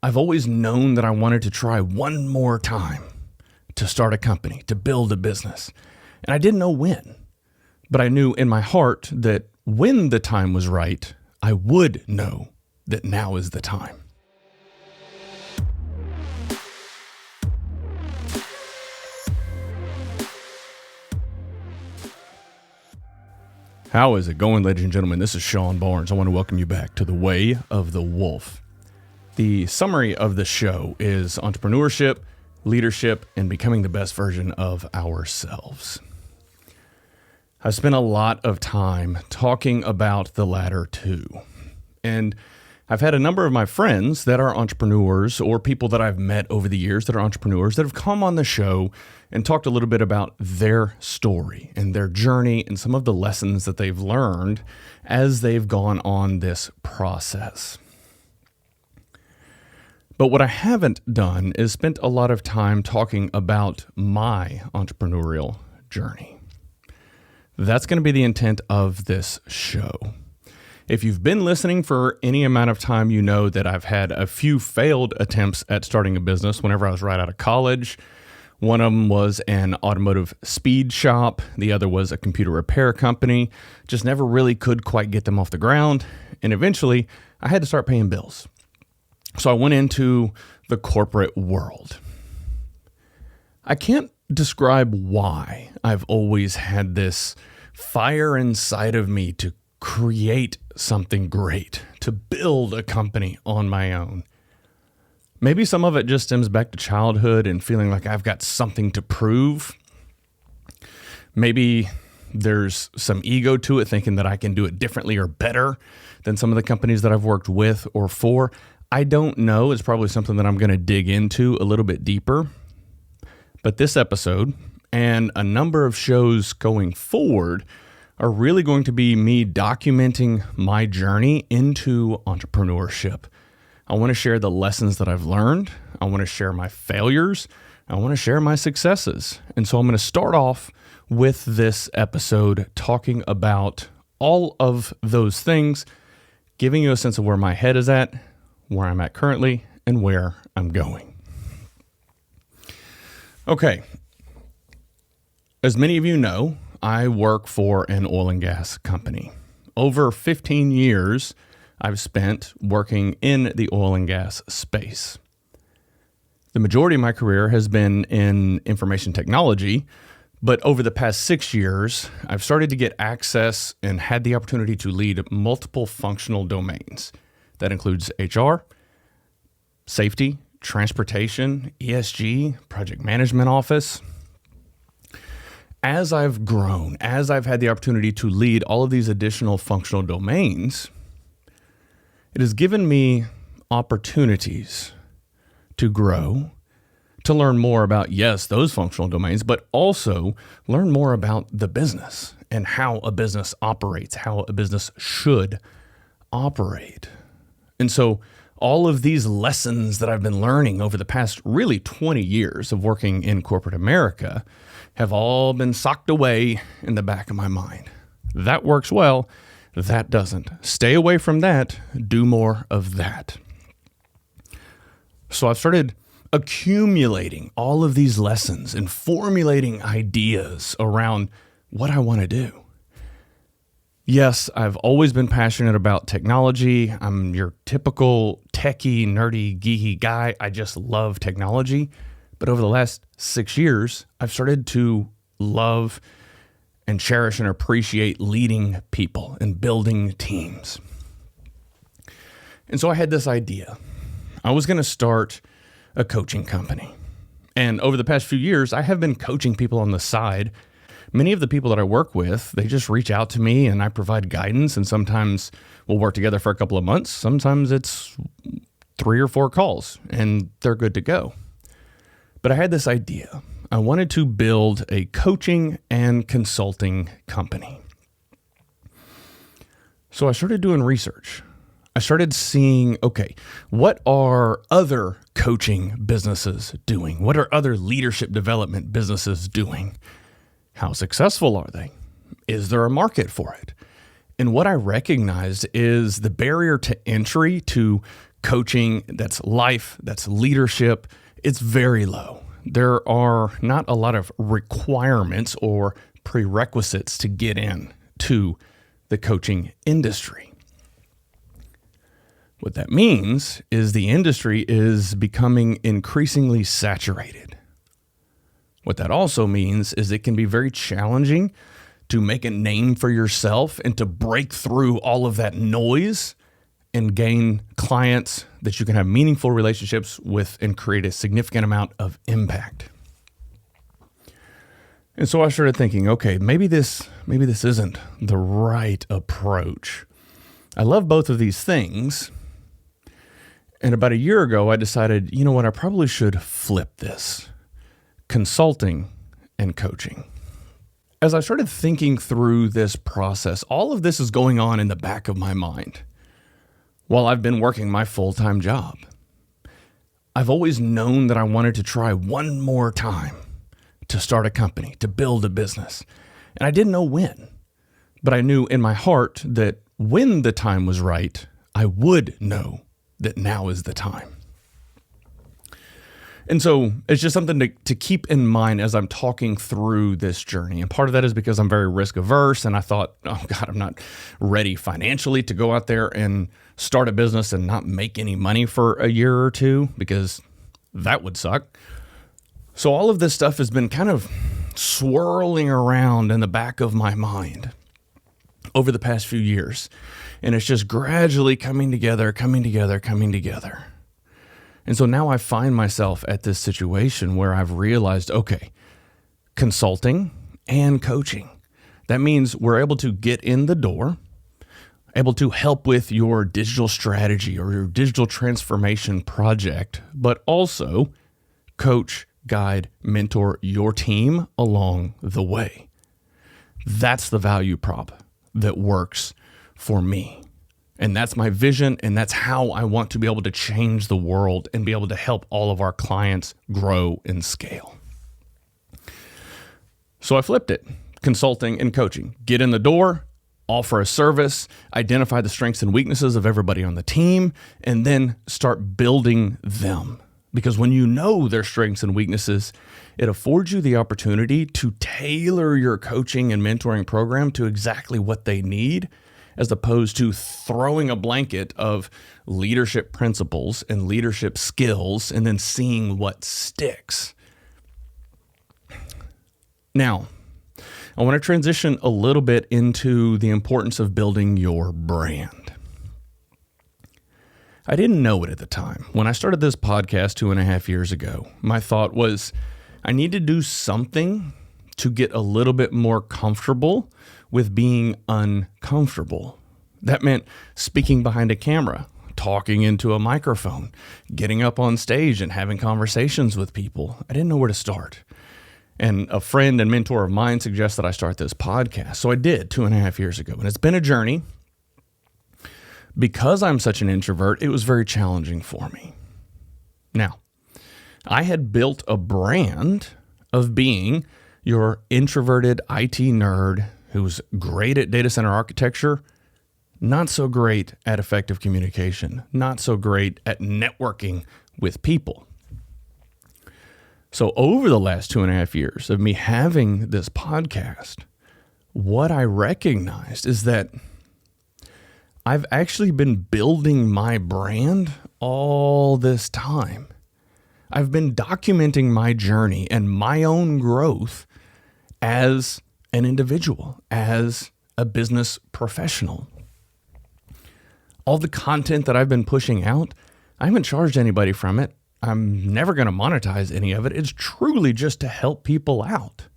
I've always known that I wanted to try one more time to start a company, to build a business. And I didn't know when, but I knew in my heart that when the time was right, I would know that now is the time. How is it going, ladies and gentlemen? This is Sean Barnes. I want to welcome you back to The Way of the Wolf. The summary of the show is entrepreneurship, leadership, and becoming the best version of ourselves. I've spent a lot of time talking about the latter two. And I've had a number of my friends that are entrepreneurs or people that I've met over the years that are entrepreneurs that have come on the show and talked a little bit about their story and their journey and some of the lessons that they've learned as they've gone on this process. But what I haven't done is spent a lot of time talking about my entrepreneurial journey. That's going to be the intent of this show. If you've been listening for any amount of time, you know that I've had a few failed attempts at starting a business whenever I was right out of college. One of them was an automotive speed shop. The other was a computer repair company. Just never really could quite get them off the ground. And eventually, I had to start paying bills. So I went into the corporate world. I can't describe why I've always had this fire inside of me to create something great, to build a company on my own. Maybe some of it just stems back to childhood and feeling like I've got something to prove. Maybe there's some ego to it, thinking that I can do it differently or better than some of the companies that I've worked with or for. I don't know. It's probably something that I'm going to dig into a little bit deeper. But this episode and a number of shows going forward are really going to be me documenting my journey into entrepreneurship. I want to share the lessons that I've learned. I want to share my failures. I want to share my successes. And so I'm going to start off with this episode talking about all of those things, giving you a sense of where my head is at, where I'm at currently, and where I'm going. Okay. As many of you know, I work for an oil and gas company. Over 15 years, I've spent working in the oil and gas space. The majority of my career has been in information technology, but over the past 6 years, I've started to get access and had the opportunity to lead multiple functional domains. That includes HR, safety, transportation, ESG, project management office. As I've grown, as I've had the opportunity to lead all of these additional functional domains, it has given me opportunities to grow, to learn more about, yes, those functional domains, but also learn more about the business and how a business operates, how a business should operate. And so all of these lessons that I've been learning over the past really 20 years of working in corporate America have all been socked away in the back of my mind. That works well. That doesn't. Stay away from that. Do more of that. So I've started accumulating all of these lessons and formulating ideas around what I want to do. Yes, I've always been passionate about technology. I'm your typical techie, nerdy, geeky guy. I just love technology. But over the last 6 years, I've started to love and cherish and appreciate leading people and building teams. And so I had this idea. I was going to start a coaching company. And over the past few years, I have been coaching people on the side. Many of the people that I work with, they just reach out to me and I provide guidance, and sometimes we'll work together for a couple of months. Sometimes it's 3 or 4 calls and they're good to go. But I had this idea. I wanted to build a coaching and consulting company. So I started doing research. I started seeing, okay, what are other coaching businesses doing? What are other leadership development businesses doing? How successful are they? Is there a market for it? And what I recognized is the barrier to entry to coaching, that's life, that's leadership, it's very low. There are not a lot of requirements or prerequisites to get in to the coaching industry. What that means is the industry is becoming increasingly saturated. What that also means is it can be very challenging to make a name for yourself and to break through all of that noise and gain clients that you can have meaningful relationships with and create a significant amount of impact. And so I started thinking, okay, maybe this isn't the right approach. I love both of these things. And about a year ago, I decided, you know what, I probably should flip this. Consulting and coaching. As I started thinking through this process, all of this is going on in the back of my mind while I've been working my full-time job. I've always known that I wanted to try one more time to start a company, to build a business. And I didn't know when, but I knew in my heart that when the time was right, I would know that now is the time. And so it's just something to keep in mind as I'm talking through this journey. And part of that is because I'm very risk averse. And I thought, oh God, I'm not ready financially to go out there and start a business and not make any money for a year or two, because that would suck. So all of this stuff has been kind of swirling around in the back of my mind over the past few years. And it's just gradually coming together. And so now I find myself at this situation where I've realized, okay, consulting and coaching. That means we're able to get in the door, able to help with your digital strategy or your digital transformation project, but also coach, guide, mentor your team along the way. That's the value prop that works for me. And that's my vision, and that's how I want to be able to change the world and be able to help all of our clients grow and scale. So I flipped it, consulting and coaching. Get in the door, offer a service, identify the strengths and weaknesses of everybody on the team, and then start building them. Because when you know their strengths and weaknesses, it affords you the opportunity to tailor your coaching and mentoring program to exactly what they need, as opposed to throwing a blanket of leadership principles and leadership skills and then seeing what sticks. Now, I want to transition a little bit into the importance of building your brand. I didn't know it at the time. When I started this podcast 2.5 years ago, my thought was I need to do something to get a little bit more comfortable with being uncomfortable. That meant speaking behind a camera, talking into a microphone, getting up on stage and having conversations with people. I didn't know where to start. And a friend and mentor of mine suggested I start this podcast. So I did 2.5 years ago. And it's been a journey. Because I'm such an introvert, it was very challenging for me. Now, I had built a brand of being your introverted IT nerd who's great at data center architecture, not so great at effective communication, not so great at networking with people. So over the last 2.5 years of me having this podcast, what I recognized is that I've actually been building my brand all this time. I've been documenting my journey and my own growth as an individual, as a business professional. All the content that I've been pushing out, I haven't charged anybody from it. I'm never going to monetize any of it. It's truly just to help people out.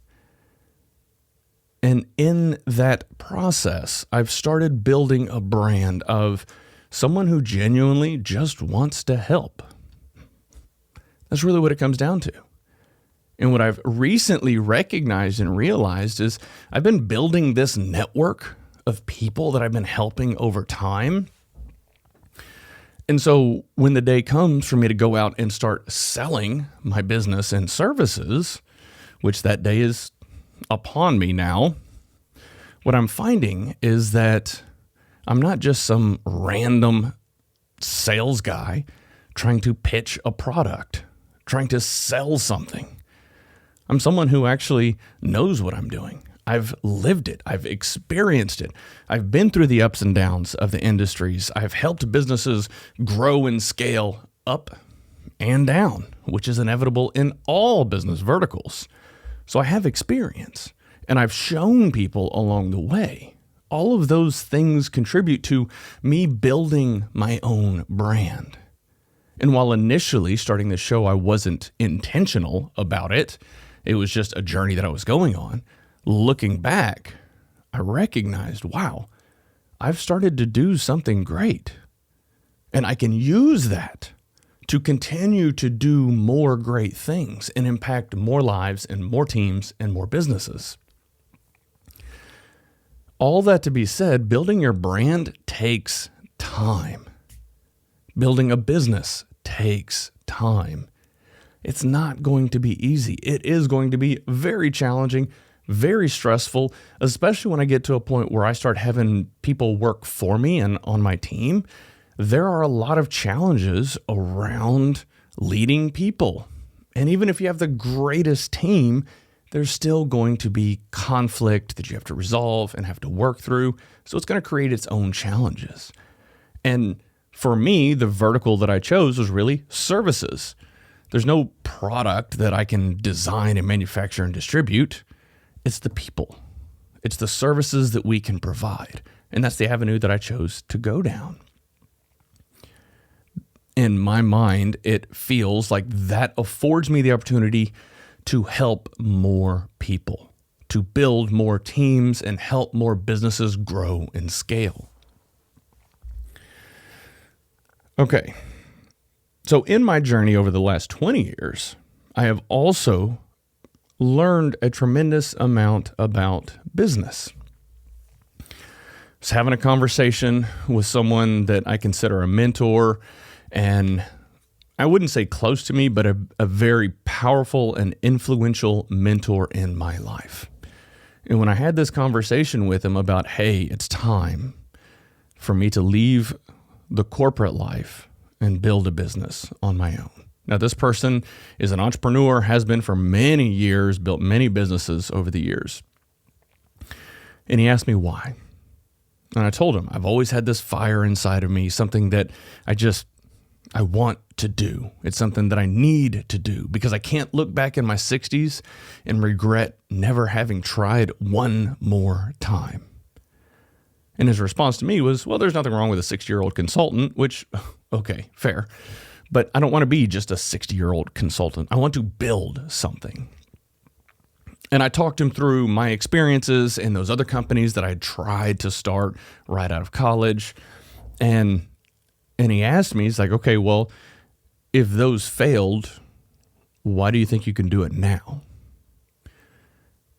And in that process, I've started building a brand of someone who genuinely just wants to help. That's really what it comes down to. And what I've recently recognized and realized is I've been building this network of people that I've been helping over time. And so when the day comes for me to go out and start selling my business and services, which that day is upon me now, what I'm finding is that I'm not just some random sales guy trying to pitch a product, trying to sell something. I'm someone who actually knows what I'm doing. I've lived it. I've experienced it. I've been through the ups and downs of the industries. I've helped businesses grow and scale up and down, which is inevitable in all business verticals. So I have experience, and I've shown people along the way. All of those things contribute to me building my own brand. And while initially starting the show, I wasn't intentional about it, it was just a journey that I was going on. Looking back, I recognized, wow, I've started to do something great. And I can use that to continue to do more great things and impact more lives and more teams and more businesses. All that to be said, building your brand takes time. Building a business takes time. It's not going to be easy. It is going to be very challenging, very stressful, especially when I get to a point where I start having people work for me and on my team. There are a lot of challenges around leading people. And even if you have the greatest team, there's still going to be conflict that you have to resolve and have to work through. So it's going to create its own challenges. And for me, the vertical that I chose was really services. There's no product that I can design and manufacture and distribute. It's the people. It's the services that we can provide. And that's the avenue that I chose to go down. In my mind, it feels like that affords me the opportunity to help more people, to build more teams and help more businesses grow and scale. Okay, so in my journey over the last 20 years, I have also learned a tremendous amount about business. I was having a conversation with someone that I consider a mentor, and I wouldn't say close to me, but a very powerful and influential mentor in my life. And when I had this conversation with him about, hey, it's time for me to leave the corporate life and build a business on my own. Now, this person is an entrepreneur, has been for many years, built many businesses over the years. And he asked me why. And I told him, I've always had this fire inside of me, something that I want to do. It's something that I need to do because I can't look back in my 60s and regret never having tried one more time. And his response to me was, well, there's nothing wrong with a 60-year-old consultant, which, okay, fair. But I don't want to be just a 60-year-old consultant. I want to build something. And I talked him through my experiences in those other companies that I tried to start right out of college. And he asked me, he's like, okay, well, if those failed, why do you think you can do it now?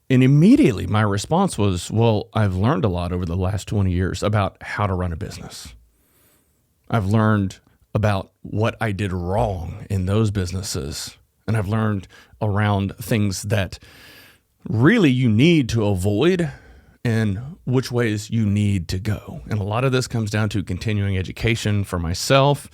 And immediately my response was, well, I've learned a lot over the last 20 years about how to run a business. I've learned about what I did wrong in those businesses. And I've learned around things that really you need to avoid and which ways you need to go. And a lot of this comes down to continuing education for myself,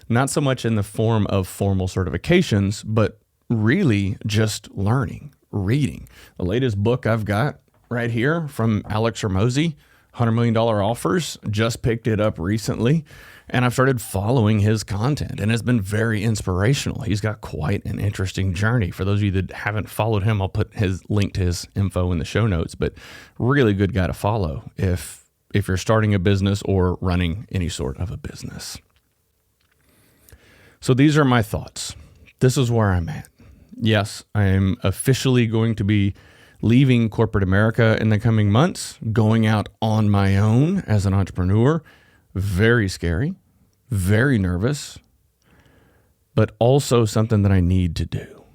not so much in the form of formal certifications, but really just learning, reading. The latest book I've got right here from Alex Hormozi, $100 Million Offers, just picked it up recently. And I've started following his content, and it's been very inspirational. He's got quite an interesting journey. For those of you that haven't followed him, I'll put his link to his info in the show notes, but really good guy to follow if you're starting a business or running any sort of a business. So these are my thoughts. This is where I'm at. Yes, I am officially going to be leaving corporate America in the coming months, going out on my own as an entrepreneur. Very scary, very nervous, but also something that I need to do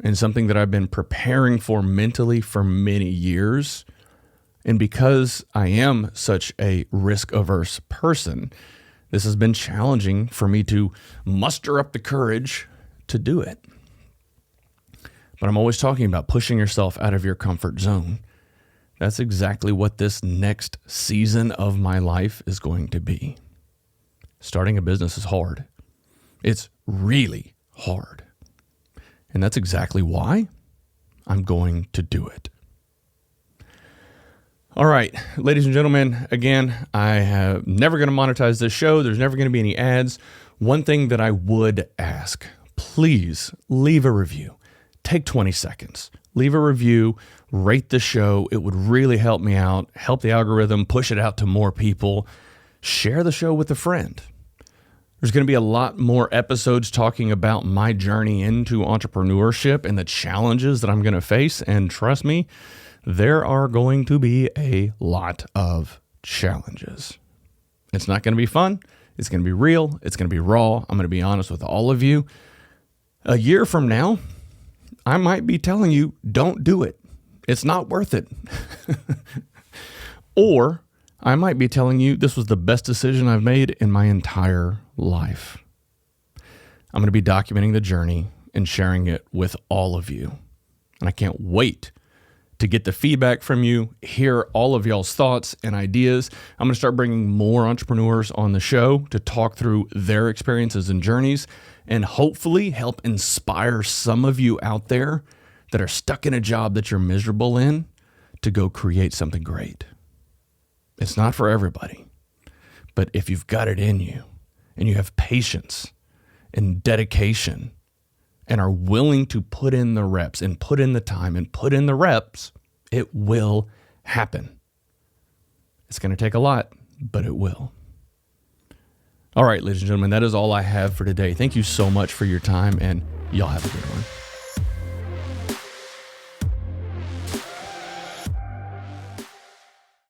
and something that I've been preparing for mentally for many years. And because I am such a risk-averse person, this has been challenging for me to muster up the courage to do it. But I'm always talking about pushing yourself out of your comfort zone. That's exactly what this next season of my life is going to be. starting a business is hard. It's really hard. And that's exactly why I'm going to do it. All right, ladies and gentlemen, again, I have never going to monetize this show. There's never going to be any ads. One thing that I would ask, please leave a review. Take 20 seconds. Leave a review, rate the show. It would really help me out, help the algorithm, push it out to more people. Share the show with a friend. There's going to be a lot more episodes talking about my journey into entrepreneurship and the challenges that I'm going to face. And trust me, there are going to be a lot of challenges. It's not going to be fun. It's going to be real. It's going to be raw. I'm going to be honest with all of you. A year from now, I might be telling you, don't do it. It's not worth it. Or I might be telling you this was the best decision I've made in my entire life. I'm going to be documenting the journey and sharing it with all of you. And I can't wait to get the feedback from you, hear all of y'all's thoughts and ideas. I'm going to start bringing more entrepreneurs on the show to talk through their experiences and journeys and hopefully help inspire some of you out there that are stuck in a job that you're miserable in to go create something great. It's not for everybody, but if you've got it in you and you have patience and dedication and are willing to put in the reps and put in the time and put in the reps, it will happen. It's going to take a lot, but it will. All right, ladies and gentlemen, that is all I have for today. Thank you so much for your time, and y'all have a good one.